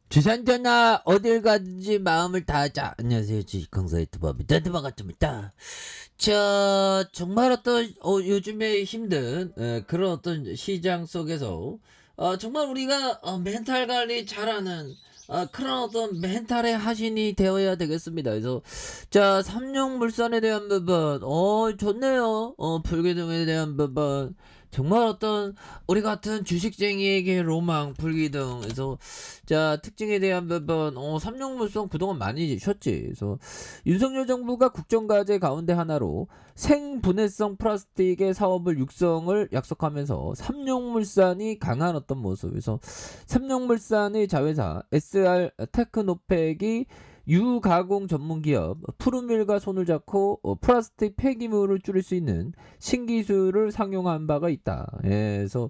주산전화 어딜 가든지 마음을 다하자. 안녕하세요, 주식강사 유튜버입니다. 반갑습니다. 정말 어떤 요즘에 힘든 그런 어떤 시장 속에서 정말 우리가 멘탈 관리 잘하는 그런 어떤 멘탈의 하신이 되어야 되겠습니다. 그래서 삼룡물산에 대한 부분 좋네요. 불기둥에 대한 부분 정말 어떤 우리 같은 주식쟁이에게 로망 불기둥. 그래서 특징에 대한 부분 삼룡물산 그동안 많이 쉬었지. 그래서 윤석열 정부가 국정과제 가운데 하나로 생분해성 플라스틱의 사업을 육성을 약속하면서 삼룡물산이 강한 어떤 모습에서 삼룡물산의 자회사 SR 테크노팩이 유가공 전문기업 푸르밀과 손을 잡고 플라스틱 폐기물을 줄일 수 있는 신기술을 상용한 바가 있다. 예, 그래서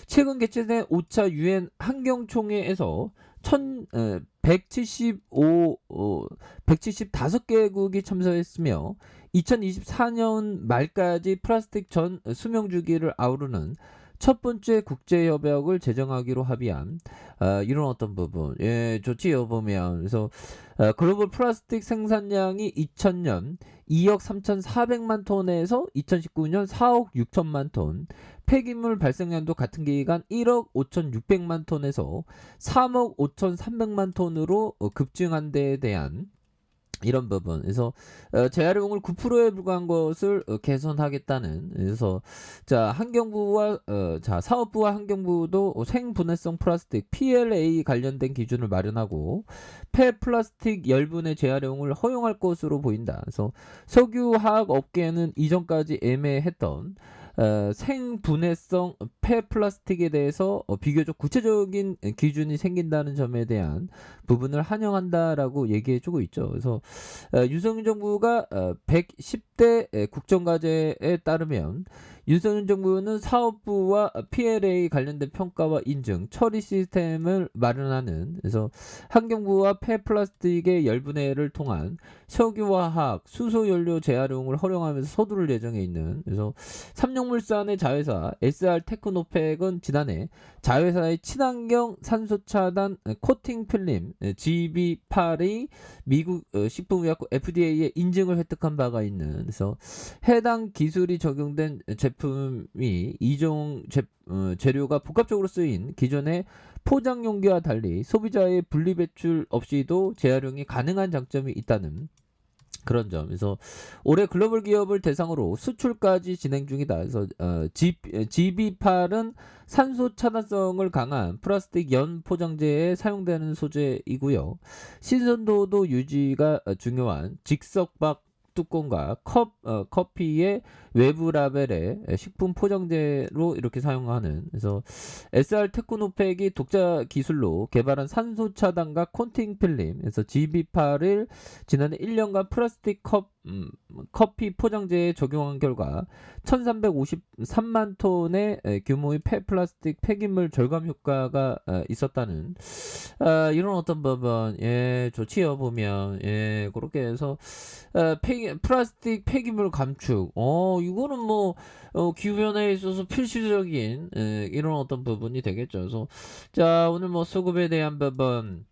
최근 개최된 5차 유엔 환경총회에서 175개국이 참석했으며 2024년 말까지 플라스틱 전 수명 주기를 아우르는 첫 번째 국제협약을 제정하기로 합의한 이런 어떤 부분 좋지요 보면. 그래서 글로벌 플라스틱 생산량이 2000년 2억 3,400만 톤에서 2019년 4억 6천만 톤, 폐기물 발생량도 같은 기간 1억 5,600만 톤에서 3억 5,300만 톤으로 급증한 데에 대한 이런 부분. 그래서 재활용을 9%에 불과한 것을 개선하겠다는. 그래서 환경부와 사업부와 환경부도 생분해성 플라스틱 PLA 관련된 기준을 마련하고 폐플라스틱 열분의 재활용을 허용할 것으로 보인다. 그래서 석유화학 업계는 이전까지 애매했던 생분해성 폐플라스틱에 대해서 비교적 구체적인 기준이 생긴다는 점에 대한 부분을 환영한다라고 얘기해주고 있죠. 그래서 윤석열 정부가 110대 국정과제에 따르면 윤석열 정부는 사업부와 PLA 관련된 평가와 인증, 처리 시스템을 마련하는. 그래서 환경부와 폐플라스틱의 열분해를 통한 석유화학, 수소연료 재활용을 허용하면서 서두를 예정에 있는. 그래서 삼룡물산의 자회사 SR 테크노팩은 지난해 자회사의 친환경 산소 차단 코팅 필름 GB8이 미국 식품의약국 FDA에 인증을 획득한 바가 있는. 그래서 해당 기술이 적용된 제품이 이종 재료가 복합적으로 쓰인 기존의 포장 용기와 달리 소비자의 분리배출 없이도 재활용이 가능한 장점이 있다는 그런 점. 그래서 올해 글로벌 기업을 대상으로 수출까지 진행 중이다. 그래서 GB8은 산소 차단성을 강한 플라스틱 연 포장재에 사용되는 소재이고요. 신선도도 유지가 중요한 직석박 뚜껑과 커피의 외부 라벨에 식품 포장재로 이렇게 사용하는. 그래서 SR 테크노팩이 독자 기술로 개발한 산소 차단과 코팅 필름, 그래서 GB8을 지난해 1년간 플라스틱 커피 포장재에 적용한 결과 1353만 톤의 규모의 폐플라스틱 폐기물 절감 효과가 있었다는 이런 어떤 부분. 좋지요 보면. 그렇게 해서 플라스틱 폐기물 감축 이거는 뭐 기후변화에 있어서 필수적인 이런 어떤 부분이 되겠죠. 그래서 오늘 뭐 수급에 대한 부분.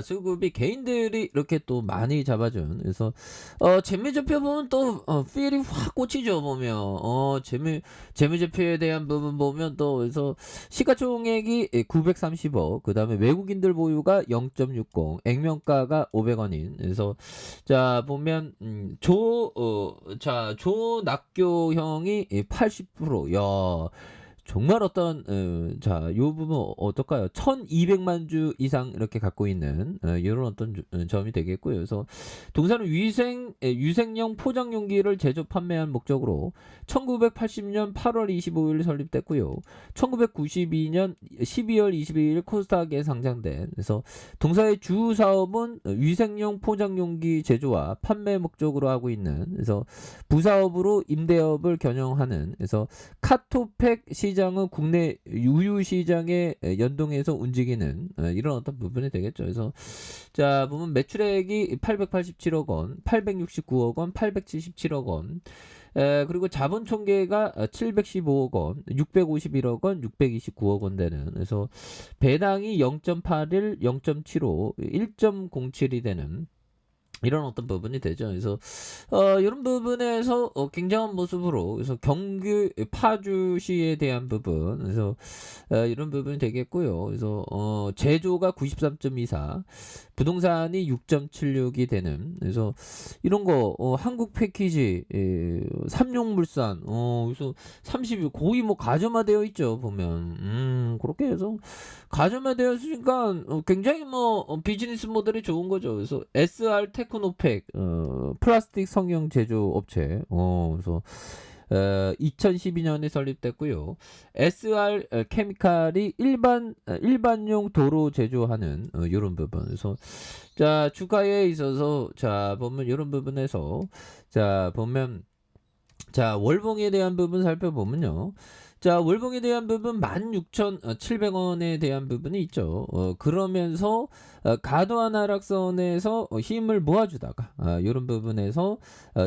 수급이 개인들이 이렇게 또 많이 잡아준. 그래서 재무제표 보면 또 필이 확 꽂히죠 보면. 재무제표에 대한 부분 보면 또. 그래서 시가총액이 930억, 그 다음에 외국인들 보유가 0.60, 액면가가 500원인. 그래서 보면 조 납교형이 80%. 야, 정말 어떤 요 부분 어떨까요? 1200만 주 이상 이렇게 갖고 있는 이런 어떤 점이 되겠고요. 그래서 동사는 유생용 포장 용기를 제조 판매한 목적으로 1980년 8월 25일 설립됐고요. 1992년 12월 22일 코스닥에 상장된. 그래서 동사의 주 사업은 위생용 포장 용기 제조와 판매 목적으로 하고 있는. 그래서 부사업으로 임대업을 겨냥하는. 그래서 카토팩 시장은 국내 유유 시장에 연동해서 움직이는 이런 어떤 부분이 되겠죠. 그래서 보면 매출액이 887억 원, 869억 원, 877억 원, 그리고 자본 총계가 715억 원, 651억 원, 629억 원 되는, 그래서 배당이 0.81, 0.75, 1.07이 되는 이런 어떤 부분이 되죠. 그래서 이런 부분에서 굉장한 모습으로, 그래서 경기 파주시에 대한 부분, 그래서 이런 부분이 되겠고요. 그래서 제조가 93.24, 부동산이 6.76이 되는, 그래서 이런 거 한국 패키지, 삼용물산, 그래서 30이 거의 뭐 가점화되어 있죠, 보면. 그렇게 해서 가점화되어 있으니까 굉장히 뭐 비즈니스 모델이 좋은 거죠. 그래서 SR 테크노팩, 플라스틱 성형 제조 업체, 그래서 2012년에 설립됐고요. SR 케미칼이 일반용 도로 제조하는 이런 부분. 그래서 자, 주가에 있어서 자 보면 이런 부분에서 자 보면 자, 월봉에 대한 부분 살펴보면요. 자, 월봉에 대한 부분 16,700원에 대한 부분이 있죠. 그러면서 과도한 하락선에서 힘을 모아주다가 이런 부분에서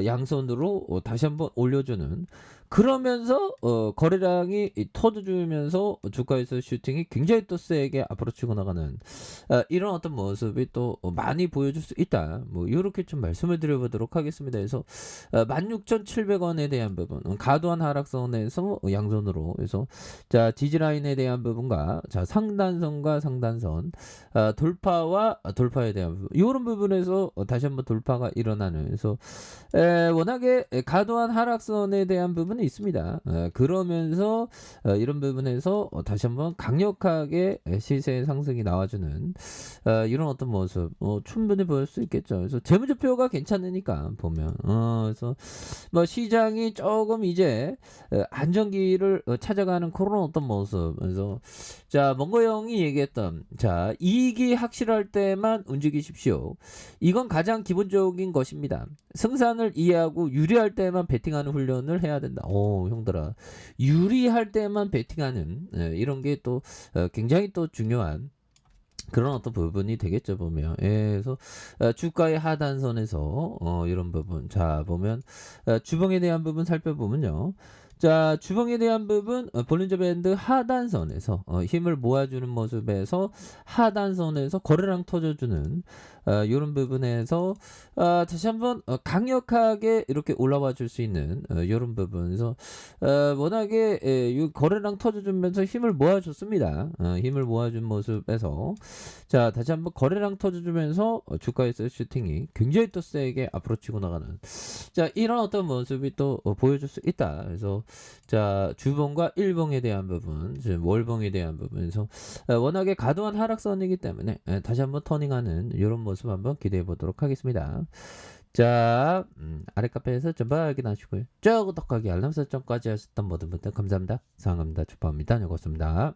양손으로 다시 한번 올려주는, 그러면서 거래량이 터져주면서 주가에서 슈팅이 굉장히 또 세게 앞으로 치고 나가는 이런 어떤 모습이 또 많이 보여줄 수 있다. 뭐 이렇게 좀 말씀을 드려보도록 하겠습니다. 그래서 16,700원에 대한 부분, 과도한 하락선에서 양손으로 해서 자, 지지라인에 대한 부분과 자, 상단선과 상단선, 돌파와 돌파에 대한 부분, 이런 부분에서 다시 한번 돌파가 일어나는, 그래서 워낙에 과도한 하락선에 대한 부분이 있습니다. 그러면서 이런 부분에서 다시 한번 강력하게 시세 상승이 나와주는 이런 어떤 모습 충분히 보일 수 있겠죠. 그래서 재무제표가 괜찮으니까 보면 그래서 뭐 시장이 조금 이제 안정기를 찾아가는 그런 어떤 모습. 그래서 자, 몽고 형이 얘기했던 자, 이익이 확실할 때만 움직이십시오. 이건 가장 기본적인 것입니다. 승산을 이해하고 유리할 때만 베팅하는 훈련을 해야 된다. 오, 형들아, 유리할 때만 베팅하는 이런 게 또 굉장히 또 중요한 그런 어떤 부분이 되겠죠, 보면. 그래서 주가의 하단선에서 이런 부분 자 보면 주봉에 대한 부분 살펴보면요. 자, 주봉에 대한 부분 볼린저 밴드 하단선에서 힘을 모아주는 모습에서 하단선에서 거래량 터져주는 이런 부분에서 다시 한번 강력하게 이렇게 올라와 줄 수 있는 이런 부분에서 워낙에 이 거래량 터져주면서 힘을 모아줬습니다. 힘을 모아준 모습에서 자, 다시 한번 거래량 터져주면서 주가에서 슈팅이 굉장히 또 세게 앞으로 치고 나가는 자, 이런 어떤 모습이 또 보여줄 수 있다. 그래서 자, 주봉과 일봉에 대한 부분, 지금 월봉에 대한 부분에서 워낙에 과도한 하락선이기 때문에 다시 한번 터닝하는 이런 모습 한번 기대해 보도록 하겠습니다. 자, 아래 카페에서 전부 확인하시고요. 저 구독하기 알람 설정까지 하셨던 모든 분들 감사합니다. 사랑합니다. 축하합니다. 즐거웠습니다.